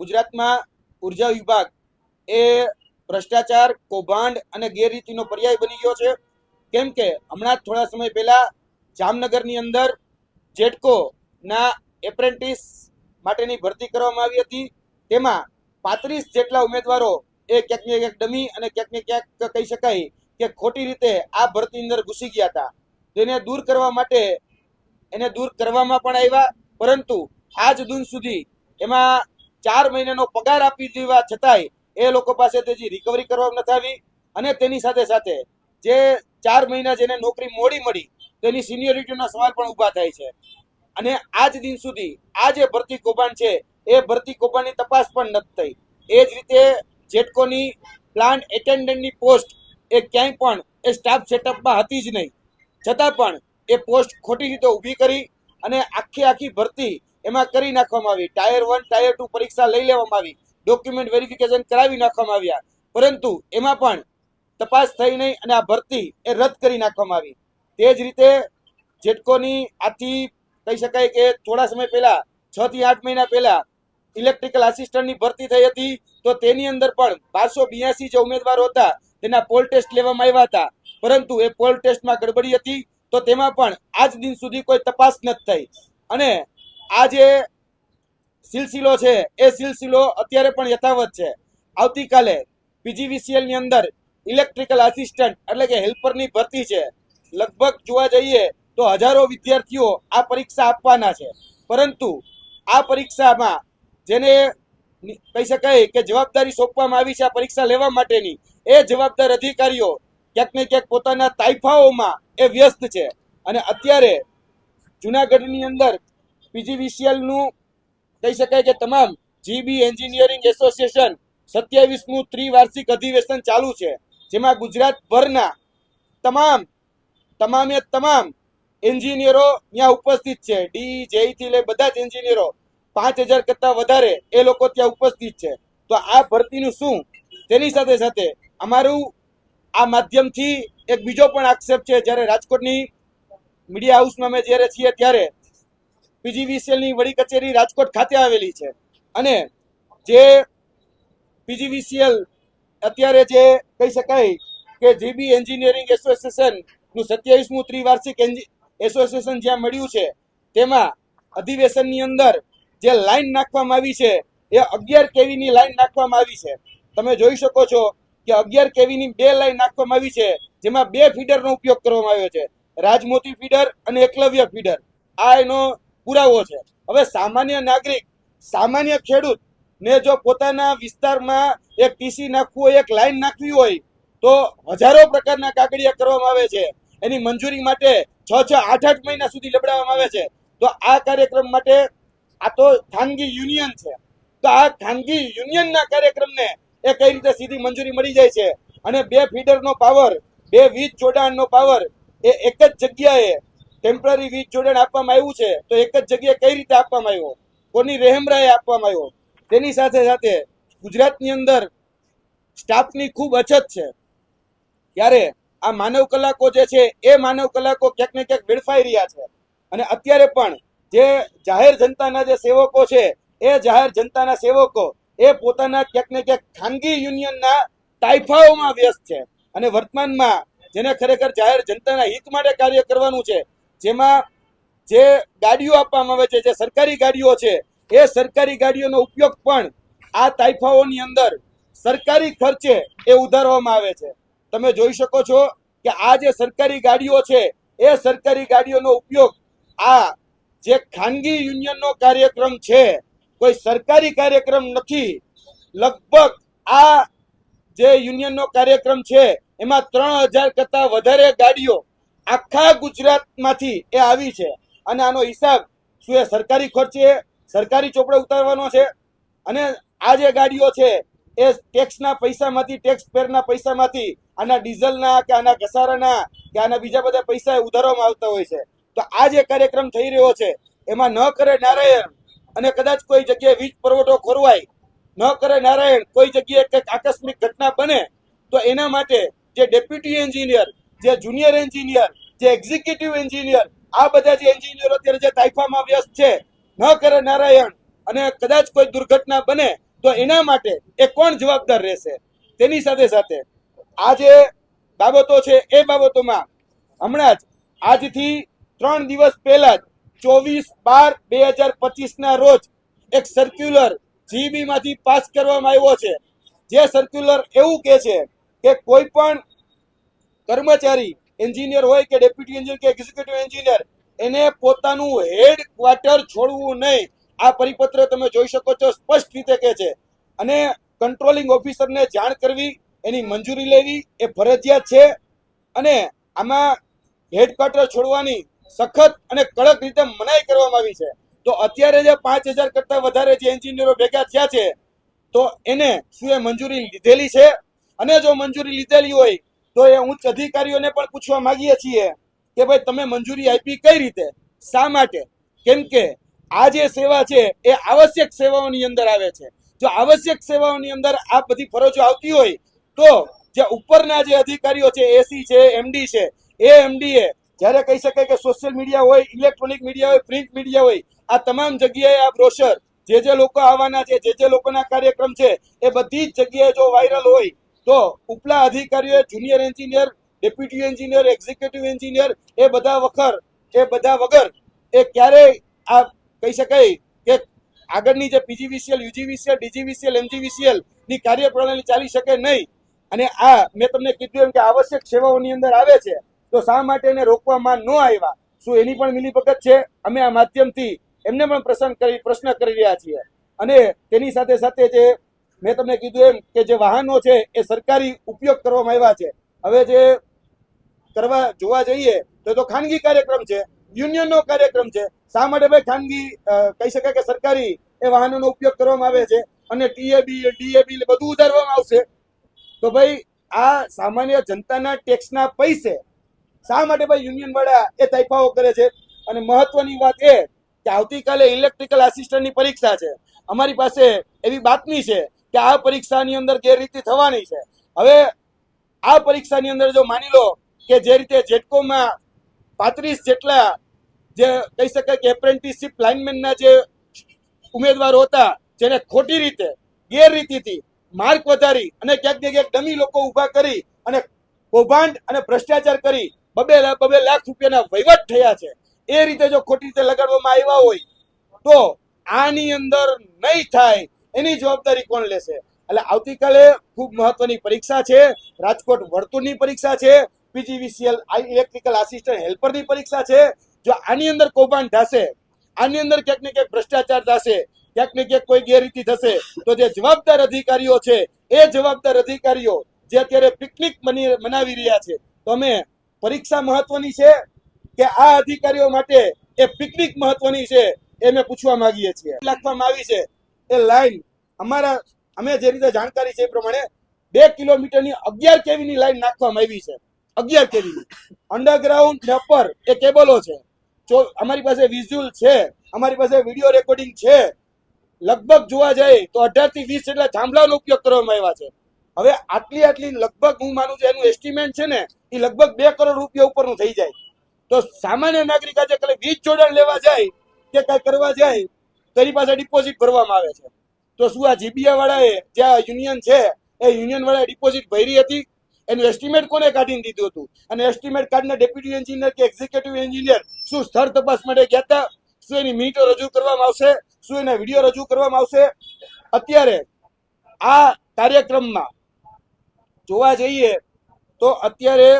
ગુજરાતમાં ઉર્જા વિભાગ એ ભ્રષ્ટાચાર, કૌભાંડ અને ગેરરીતિનો પર્યાય બની ગયો છે. કેમ કે હમણાં જ થોડા સમય પહેલા જામનગરની અંદર જેટકો ના એપ્રેન્ટિસ માટેની ભરતી કરવામાં આવી હતી. તેમાં 35 જેટલા ઉમેદવારો એ ક્યાંક ને ક્યાંક ડમી અને ક્યાંક ને ક્યાંક કહી શકાય કે ખોટી રીતે આ ભરતી અંદર ઘૂસી ગયા હતા. તેને દૂર કરવા માટે એને દૂર કરવામાં પણ આવ્યા, પરંતુ આજ દિન સુધી એમાં 4 મહિનાનો પગાર આપી દેવા છતાંય એ લોકો પાસે તેજી રિકવરી કરવામાં નથી આવી. અને તેની સાથે સાથે જે 4 મહિના જેને નોકરી મોડી મળી તેની સિનિયોરિટીના સવાલ પણ ઊભા થાય છે. અને આજ દિન સુધી આ જે ભરતી કૌભાંડ છે એ ભરતી કૌભાંડની તપાસ પણ નથી થઈ. એ જ રીતે જેટકોની પ્લાન્ટ એટેન્ડન્ટની પોસ્ટ એ ક્યાંય પણ એ સ્ટાફ સેટઅપમાં હતી જ નહીં, છતાં પણ એ પોસ્ટ ખોટી રીતે ઊભી કરી અને આખી ભરતી એમાં કરી નાખવામાં આવી. ટાયર 1 ટાયર 2 પરીક્ષા લઈ લેવામાં આવી, ડોક્યુમેન્ટ વેરિફિકેશન કરાવી નાખવામાં આવ્યા, પરંતુ એમાં પણ તપાસ થઈ નહીં અને આ ભરતી એ રદ કરી નાખવામાં આવી. તે જ રીતે જેટકોની આથી કહી શકાય કે થોડા સમય પહેલા 6 થી 8 મહિના પહેલા ઇલેક્ટ્રિકલ આસિસ્ટન્ટની ભરતી થઈ હતી, તો તેની અંદર પણ 1282 જે ઉમેદવારો હતા તેના પોલ ટેસ્ટ લેવામાં આવ્યા હતા, પરંતુ એ પોલ ટેસ્ટમાં ગડબડી હતી. તો તેમાં પણ આજ દિન સુધી કોઈ તપાસ નથી થઈ. અને આ જે સિલસિલો છે એ સિલસિલો અત્યારે પણ યથાવત છે. આવતીકાલે પીજીવીસીએલ ની અંદર ઇલેક્ટ્રિકલ આસિસ્ટન્ટ એટલે કે હેલ્પરની ભરતી છે. લગભગ જોવા જઈએ તો હજારો વિદ્યાર્થીઓ આ પરીક્ષા આપવાના છે, પરંતુ આ પરીક્ષામાં જેને કહી શકાય કે જવાબદારી સોંપવામાં આવી છે આ પરીક્ષા લેવા માટેની, એ જવાબદાર અધિકારીઓ ક્યાંક ને ક્યાંક પોતાના તાઇફાઓમાં એ વ્યસ્ત છે. અને અત્યારે જુનાગઢની અંદર પીજીવીસીએલ નું કહી શકાય કે તમામ જીબી એન્જિનિયરિંગ એસોસિએશન 27મું ત્રિવાર્ષિક અધિવેશન ચાલુ છે, જેમાં ગુજરાતભરના તમામ એન્જિનિયરો ત્યાં ઉપસ્થિત છે. ડી જેઈ થી લઈ બધા જ એન્જિનિયરો 5000 કરતા વધારે એ લોકો ત્યાં ઉપસ્થિત છે. તો આ ભરતીનું શું, તેની સાથે સાથે અમારું આ માધ્યમથી એક બીજો પણ આક્ષેપ છે. જ્યારે રાજકોટની મીડિયા હાઉસમાં અમે જ્યારે છીએ ત્યારે પીજીવીસીએલ ની વડી કચેરી રાજકોટ ખાતે આવેલી છે, અને જે પીજીવીસીએલ અત્યારે જે કહી શકાય કે જીબી એન્જિનિયરિંગ એસોસિએશન નું 27મું ત્રિવાર્ષિક એસોસિએશન જ્યાં મળ્યું છે, તેમાં અધિવેશનની અંદર જે લાઈન નાખવામાં આવી છે એ 11 કેવીની લાઈન નાખવામાં આવી છે. તમે જોઈ શકો છો કે 11 કેવીની 2 લાઈન નાખવામાં આવી છે, જેમાં 2 ફીડરનો ઉપયોગ કરવામાં આવ્યો છે, રાજમોતી ફીડર અને એકલવ્ય ફીડર. આ એનો પુરાવો છે. હવે સામાન્ય નાગરિક, સામાન્ય ખેડૂત ને જો પોતાના વિસ્તારમાં એક ટીસી નાખવું હોય, એક લાઈન નાખવી હોય, તો હજારો પ્રકારના કાગળિયા કરવામાં આવે છે. એની મંજૂરી માટે 6 8 મહિના સુધી લબડાવવામાં આવે છે. તો આ કાર્યક્રમ માટે આ તો ખાનગી યુનિયન છે, તો આ ખાનગી યુનિયનના કાર્યક્રમને એ કઈ રીતે સીધી મંજૂરી મળી જાય છે? અને 2 ફીડરનો પાવર, 2 વીજ જોડાણનો પાવર એ એક જ જગ્યાએ ટેમ્પરરી વીજ જોડાણ આપવામાં આવ્યું છે, તો એક જ જગ્યાએ કઈ રીતે આપવામાં આવ્યો, કોની રહેમરાએ આપવામાં આવ્યો? તેની સાથે સાથે ગુજરાતની અંદર સ્ટાફની ખૂબ અછત છે. ત્યારે આ માનવ કલાકો જે છે એ માનવ કલાકો ક્યાંક ને ક્યાંક વેડફાઈ રહ્યા છે. અને અત્યારે પણ જે જાહેર જનતાના જે સેવકો છે એ જાહેર જનતાના સેવકો એ પોતાના ક્યાંક ને ક્યાંક ખાનગી યુનિયનના તાઇફાઓમાં વ્યસ્ત છે. અને વર્તમાનમાં જેને ખરેખર જાહેર જનતાના હિત માટે કાર્ય કરવાનું છે, જેમાં જે ગાડીઓ આપવામાં આવે છે, જે સરકારી ગાડીઓ છે, એ સરકારી ગાડીઓનો ઉપયોગ પણ આ તાઇફાઓની અંદર સરકારી ખર્ચે એ ઉધારવામાં આવે છે. તમે જોઈ શકો છો કે આ જે સરકારી ગાડીઓ છે એ સરકારી ગાડીઓનો ઉપયોગ આ જે ખાનગી યુનિયનનો કાર્યક્રમ છે, કોઈ સરકારી કાર્યક્રમ નથી. લગભગ આ જે યુનિયનનો કાર્યક્રમ છે એમાં 3000 કરતા વધારે ગાડીઓ આખા ગુજરાતમાંથી એ આવી છે. અને આનો હિસાબ શું એ સરકારી ખર્ચે સરકારી ચોપડે ઉતારવાનો છે? અને આ જે ગાડીઓ છે એ ટેક્સના પૈસામાંથી, ટેક્સ પેરના પૈસામાંથી આના ડીઝલના કે આના ઘસારાના કે આના બીજા બધા પૈસા ઉધારવામાં આવતા હોય છે. તો આ જે કાર્યક્રમ થઈ રહ્યો છે એમાં ન કરે નારાયણ અને કદાચ કોઈ જગ્યાએ વીજ પુરવઠો ખોરવાય, ન કરે નારાયણ કોઈ જગ્યાએ કંઈક આકસ્મિક ઘટના બને, તો એના માટે જે ડેપ્યુટી એન્જિનિયર, જે જુનિયર એન્જિનિયર, જે એક્ઝિક્યુટિવ એન્જિનિયર, આ બધા જે એન્જિનિયરો અત્યારે જે તાઇફામાં વ્યસ્ત છે, ન કરે નારાયણ અને કદાચ કોઈ દુર્ઘટના બને તો એના માટે એ કોણ જવાબદાર રહેશે? તેની સાથે સાથે આ જે બાબતો છે એ બાબતોમાં હમણાં જ આજથી 3 દિવસ પહેલા જ 24/12/2025 ના રોજ એક સર્ક્યુલર જીબી માંથી પાસ કરવામાં આવ્યો છે, જે સર્ક્યુલર એવું કહે છે કે કોઈ પણ કર્મચારી એન્જિનિયર હોય કે ડેપ્યુટી એન્જિનિયર કે એક્ઝિક્યુટિવ એન્જિનિયર એને પોતાનું હેડ ક્વાર્ટર છોડવું નહીં. આ પરિપત્ર તમે જોઈ શકો છો, સ્પષ્ટ રીતે કહે છે. અને કંટ્રોલિંગ ઓફિસરને જાણ કરવી, એની મંજૂરી લેવી એ ફરજિયાત છે. અને આમાં હેડક્વાર્ટર છોડવાની સખત અને કડક રીતે મનાઈ કરવામાં આવી છે. તો અત્યારે જે 5000 કરતા વધારે જે એન્જિનિયરો ભેગા થયા છે, તો એને શું એ મંજૂરી લીધેલી છે? અને જો મંજૂરી લીધેલી હોય તો એ ઉચ્ચ અધિકારીઓને પણ પૂછવા માંગીએ છીએ કે ભાઈ તમે મંજૂરી આપી કઈ રીતે, શા માટે? કેમ કે આ જે સેવા છે એ આવશ્યક સેવાઓની અંદર આવે છે. જો આવશ્યક સેવાઓની અંદર આ બધી ફરજો આવતી હોય તો જે ઉપરના જે અધિકારીઓ છે, એસી છે, એમડી છે, એ એમડીએ જ્યારે કહી શકાય કે સોશિયલ મીડિયા હોય, ઇલેક્ટ્રોનિક મીડિયા હોય, પ્રિન્ટ મીડિયા હોય, આ તમામ જગ્યાએ આ બ્રોશર જે લોકો આવવાના છે, જે લોકોના કાર્યક્રમ છે, એ બધી જ જગ્યાએ જો વાયરલ હોય તો ઉપલા અધિકારીઓ, junior engineer, deputy engineer, executive engineer એ બધા વગર એ ક્યારેય આ કહી શકાય કે આગળની જે પીજીવીસીએલ, યુજીવીસીએલ, ડીજીવીસીએલ, એમજીવીસીએલ ની કાર્યપ્રણાલી ચાલી શકે નહીં. અને આ મેં તમને કીધું એમ કે આવશ્યક સેવાઓની અંદર આવે છે, તો શા માટે એને રોકવામાં ન આવ્યા? શું એની પણ મિલીભગત છે? અમે આ માધ્યમથી એમને પણ પ્રશ્ન કરી રહ્યા છીએ. અને તેની સાથે સાથે જે મેં તમને કીધું એમ કે જે વાહનો છે એ સરકારી ઉપયોગ કરવામાં આવ્યા છે. હવે જે કરવા જોવા જઈએ તો ખાનગી કાર્યક્રમ છે, યુનિયનનો કાર્યક્રમ છે. શા માટે ભાઈ ખાનગી કહી શકાય કે સરકારી એ વાહનોનો ઉપયોગ કરવામાં આવે છે અને ટીએબી, ડીએબી બધું ઉધારવામાં આવશે? તો ભાઈ આ સામાન્ય જનતાના ટેક્સના પૈસે શા માટે ભાઈ યુનિયન વાળા એ તાઇફાઓ કરે છે? અને મહત્વની વાત એ કે આવતીકાલે ઇલેક્ટ્રિકલ આસિસ્ટન્ટની પરીક્ષા છે. અમારી પાસે એવી બાતમી છે કે આ પરીક્ષાની અંદર ગેરરીતિ થવાની છે. હવે આ પરીક્ષાની અંદર જો માની લો કે જે રીતે જેટકોમાં 35 જેટલા જે કહી શકાય કે એપ્રેન્ટિસશીપ લાઇનમેનના જે ઉમેદવારો હતા, જેને ખોટી રીતે ગેરરીતિથી માર્ક વધારી અને ક્યાંક ને ક્યાંક ડમી લોકો ઉભા કરી અને કૌભાંડ અને ભ્રષ્ટાચાર કરી 2 લાખ રૂપિયાના વહીવટ થયા છે, એ રીતે જો ખોટી રીતે લગાડવામાં આવ્યા હોય તો આની અંદર નહીં થાય એની જવાબદારી કોણ લેશે? એટલે આવતીકાલે ખૂબ મહત્વની પરીક્ષા છે. રાજકોટ વર્તુળની પરીક્ષા છે, પીજીવીસીએલ ઇલેક્ટ્રિકલ આસિસ્ટન્ટ હેલ્પરની પરીક્ષા છે. જો આની અંદર કૌભાંડ થશે, આની અંદર ક્યાંક ને ક્યાંક ભ્રષ્ટાચાર થશે, ક્યાંક ને ક્યાંક કોઈ ગેરરીતિ થશે, તો જે જવાબદાર અધિકારીઓ છે એ જવાબદાર અધિકારીઓ જે અત્યારે પિકનિક મનાવી રહ્યા છે, તો અમે પરીક્ષા મહત્વની છે કે આ અધિકારીઓ માટે એ પિકનિક મહત્વની છે એ અમે પૂછવા માંગીએ છીએ. રાખવામાં આવી છે એ લાઈન અમે જે રીતે જાણકારી છે એ પ્રમાણે 2 કિલોમીટરની 11 કેવીની લાઈન નાખવામાં આવી છે. 11 કેવીની અંડરગ્રાઉન્ડ ને અપર એ કેબલો છે. અમારી પાસે વિઝ્યુઅલ છે, અમારી પાસે વિડીયો રેકોર્ડિંગ છે. લગભગ જોવા જાય તો 18 થી 20 જેટલા થાંભલાનો ઉપયોગ કરવામાં આવ્યા છે. હવે આટલી લગભગ હું માનું છું એનું એસ્ટિમેટ છે ને એ લગભગ 2 કરોડ રૂપિયા ઉપરનું થઈ જાય. તો સામાન્ય નાગરિક આજે કલે વીજ જોડાણ લેવા જાય કે કઈ કરવા જાય તો એની પાસે ડિપોઝિટ ભરવામાં આવે છે. તો શું આ જીબીયા વાળાએ જે યુનિયન છે એ યુનિયન વાળાએ ડિપોઝિટ ભરી હતી? એનું એસ્ટિમેટ કોને કાઢીને દીધું હતું? અને એસ્ટિમેટ કાઢીને ડેપ્યુટી એન્જિનિયર કે એક્ઝિક્યુટિવ એન્જિનિયર શું સ્થળ તપાસ માટે ગયા હતા? શું એની મિનિટો રજૂ કરવામાં આવશે? શું એના વિડીયો રજૂ કરવામાં આવશે? અત્યારે આ કાર્યક્રમમાં જોવા જઈએ તો અત્યારે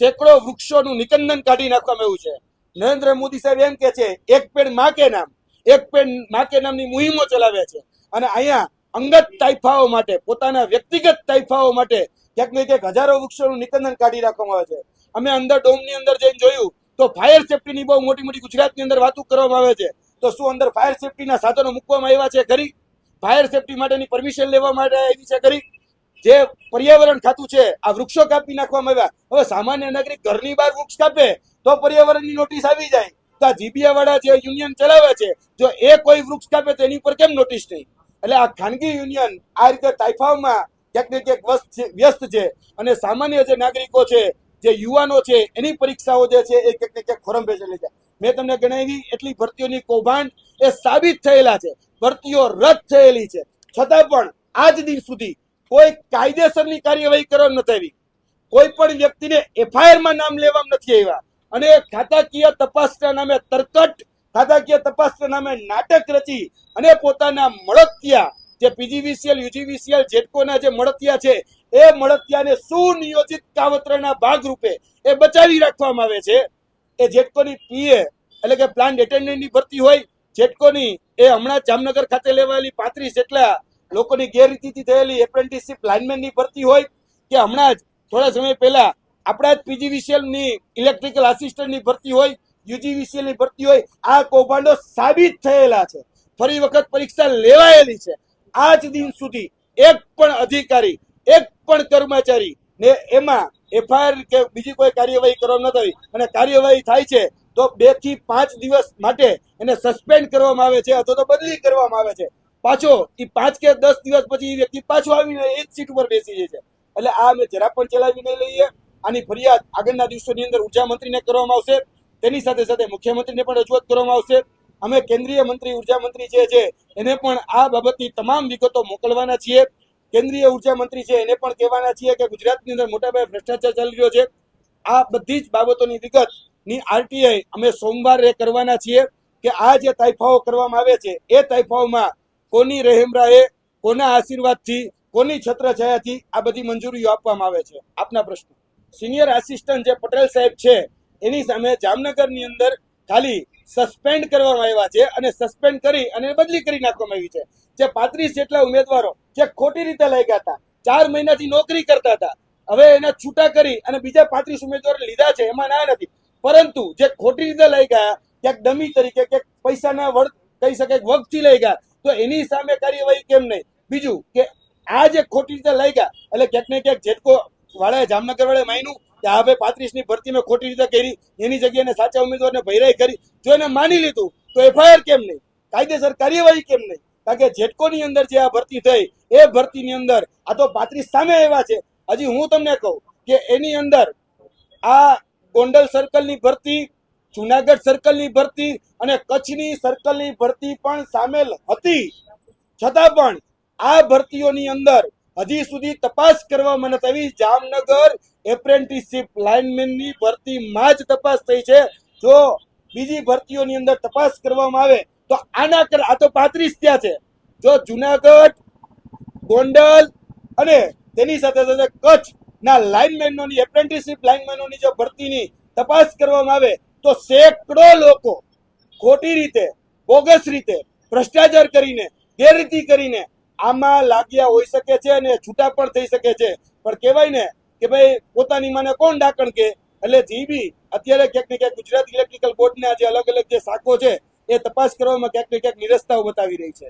સેંકડો વૃક્ષોનું નિકંદન કાઢી નાખવામાં આવ્યું છે. નરેન્દ્ર મોદી સાહેબ એમ કે છે એક પેડ માં કે નામ, એક પેડ માં કે નામની મુહિમો ચલાવે છે. અને અહીંયા અંગત તાઇફાઓ માટે, પોતાના વ્યક્તિગત તાઇફાઓ માટે ક્યાંક ને ક્યાંક હજારો વૃક્ષોનું નિકંદન કાઢી રાખવામાં આવે છે. અમે અંદર ડોમની અંદર જઈને જોયું તો ફાયર સેફટીની બહુ મોટી મોટી ગુજરાતની અંદર વાતો કરવામાં આવે છે. તો શું અંદર ફાયર સેફટીના સાધનો મૂકવામાં આવ્યા છે ખરી? ફાયર સેફટી માટેની પરમિશન લેવા માટે આવી છે ખરી? જે પર્યાવરણ ખાતું છે આ વૃક્ષો કાપી નાખવામાં આવ્યા. હવે સામાન્ય નાગરિક ઘરની બહાર વૃક્ષ કાપે તો પર્યાવરણની નોટિસ આવી જાય, તો આ જીબીયા વાળા જે યુનિયન ચલાવે છે જો એ કોઈ વૃક્ષ કાપે તો એની ઉપર કેમ નોટિસ નહીં? એટલે આ ખાનગી યુનિયન આ રીતે તાઇફાઓમાં ક્યાંક ને ક્યાંક વ્યસ્ત છે. અને સામાન્ય જે નાગરિકો છે, જે યુવાનો છે, એની પરીક્ષાઓ જે છે એ ક્યાંક ને ક્યાંક ખોરંભે ચલી જાય. મેં તમને ગણાવી એટલી ભરતીઓની કૌભાંડ એ સાબિત થયેલા છે, ભરતીઓ રદ થયેલી છે. છતાં પણ આજ દિન સુધી કોઈ કાયદેસરની કાર્યવાહી કરવામાં નથી આવી. કોઈ પણ વ્યક્તિને એફઆઈઆર માં નામ લેવામાં નથી આવ્યા અને ખાતાકીય તપાસના નામે તરકટ, ખાતાકીય તપાસના નામે નાટક રચી અને પોતાના મળતિયા જે પીજીવીસીએલ, યુજીવીસીએલ, જેટકોના જે મળતિયા છે એ મળતિયાને સુનિયોજિત કાવતરાના ભાગરૂપે એ બચાવી રાખવામાં આવે છે. એ જેટકોની પીએ એટલે કે પ્લાન્ટ એટેન્ડન્ટની ભરતી હોય, જેટકોની એ હમણાં જામનગર ખાતે લેવાયેલી 35 જેટલા લોકોની ગેરરીતિથી થયેલી એપ્રેન્ટિસશીપ લાઇનમેનની ભરતી હોય, કે હમણાં જ થોડા સમય પહેલા આપણા જ પીજીવીસીએલ ની ઇલેક્ટ્રિકલ આસિસ્ટન્ટની ભરતી હોય, યુજીવીસીએલ ની ભરતી હોય, આ કૌભાંડો સાબિત થયેલા છે. ફરી વખત પરીક્ષા લેવાયેલી છે. આજ દિન સુધી એક પણ અધિકારી, એક પણ કર્મચારી ને એમાં એફઆઈઆર કે બીજી કોઈ કાર્યવાહી કરવામાં નથી આવી અને કાર્યવાહી થાય છે તો 2 થી 5 દિવસ માટે એને સસ્પેન્ડ કરવામાં આવે છે અથવા તો બદલી કરવામાં આવે છે. પાછો એ 5 કે 10 દિવસ પછી એ વ્યક્તિ પાછો આવીને એ જ સીટ ઉપર બેસી જાય છે. એટલે આ અમે જરા પણ ચલાવી નહીં લઈએ. આની ફરિયાદ આગળના દિવસોની અંદર ઉર્જા મંત્રીને કરવામાં આવશે. તેની સાથે સાથે મુખ્યમંત્રીને પણ રજૂઆત કરવામાં આવશે. અમે કેન્દ્રીય મંત્રી, ઉર્જા મંત્રી જે છે એને પણ આ બાબતની તમામ વિગતો મોકલવાના છીએ. કેન્દ્રીય ઉર્જા મંત્રી છે એને પણ કહેવાના છીએ કે ગુજરાતની અંદર મોટા પાયે ભ્રષ્ટાચાર ચાલી રહ્યો છે. આ બધી જ બાબતોની વિગતની આરટીઆઈ અમે સોમવારે કરવાના છીએ કે આ જે તાઇફાઓ કરવામાં આવે છે એ તાઇફાઓમાં કોની રહેમરાહે, કોના આશીર્વાદથી, કોની છત્રછાયાથી આ બધી મંજૂરીઓ આપવામાં આવે છે. આપના પ્રશ્ન. સિનિયર આસિસ્ટન્ટ જે પટેલ સાહેબ છે એની સામે જામનગરની અંદર ખાલી સસ્પેન્ડ કરવામાં આવ્યા છે અને સસ્પેન્ડ કરી અને બદલી કરી નાખવામાં આવી છે. જે 35 જેટલા ઉમેદવારો જે ખોટી રીતે લાગ્યા હતા, 4 મહિનાથી નોકરી કરતા હતા, હવે એના છૂટા કરી અને બીજા 35 ઉમેદવારો લીધા છે, એમાં ના નથી. પરંતુ જે ખોટી રીતે લઈ ગયા, ક્યાંક ડમી તરીકે, કે પૈસાના વળ કહી શકે વગથી લઈ ગયા, તો એની સામે કાર્યવાહી કેમ નહીં? બીજું કે આ જે ખોટી રીતે લઈ ગયા એટલે ક્યાંક ને ક્યાંક જેટકો વાળાએ, જામનગર વાળાએ માન્યું કે આ ભાઈ 35 ની ભરતી મેં ખોટી રીતે કરી, એની જગ્યાએ સાચા ઉમેદવારને ભૈરાઈ કરી. જો એને માની લીધું તો એફઆઈઆર કેમ નહીં? કાયદેસર કાર્યવાહી કેમ નહીં? કારણ કે જેટકોની અંદર જે આ ભરતી થઈ એ ભરતીની અંદર આ તો 35 સામે આવ્યા છે. હજી હું તમને કહું કે એની અંદર આ ગોંડલ સર્કલની ભરતી, જુનાગઢ સર્કલની ભરતી અને કચ્છની સર્કલની ભરતી પણ સામેલ હતી. છતાં પણ આ ભરતીઓની અંદર હજી સુધી તપાસ કરવામાં નથી આવી. જામનગર એપ્રેન્ટિસશીપ લાઇનમેનની ભરતીમાં જ તપાસ થઈ છે. જો બીજી ભરતીઓની અંદર તપાસ કરવામાં આવે તો આના આ તો 35 ત્યાં છે. જો જુનાગઢ, ગોંડલ અને તેની સાથે સાથે કચ્છ ના લાઇનમેનોની, એપ્રેન્ટિસશીપ લાઇનમેનોની જો ભરતીની તપાસ કરવામાં આવે તો સેંકડો લોકો ખોટી રીતે, બોગસ રીતે, ભ્રષ્ટાચાર કરીને, ગેરરીતિ કરીને આમાં લાગ્યા હોઈ શકે છે અને છૂટા પણ થઈ શકે છે. પણ કહેવાય ને કે ભાઈ પોતાની માને કોણ ડાકણ કે, એટલે જીબી અત્યારે ક્યાંક ને ક્યાંક ગુજરાત ઇલેક્ટ્રિકલ બોર્ડના જે અલગ અલગ જે શાખો છે એ તપાસ કરવામાં ક્યાંક ને ક્યાંક નિરસ્તાઓ બતાવી રહી છે.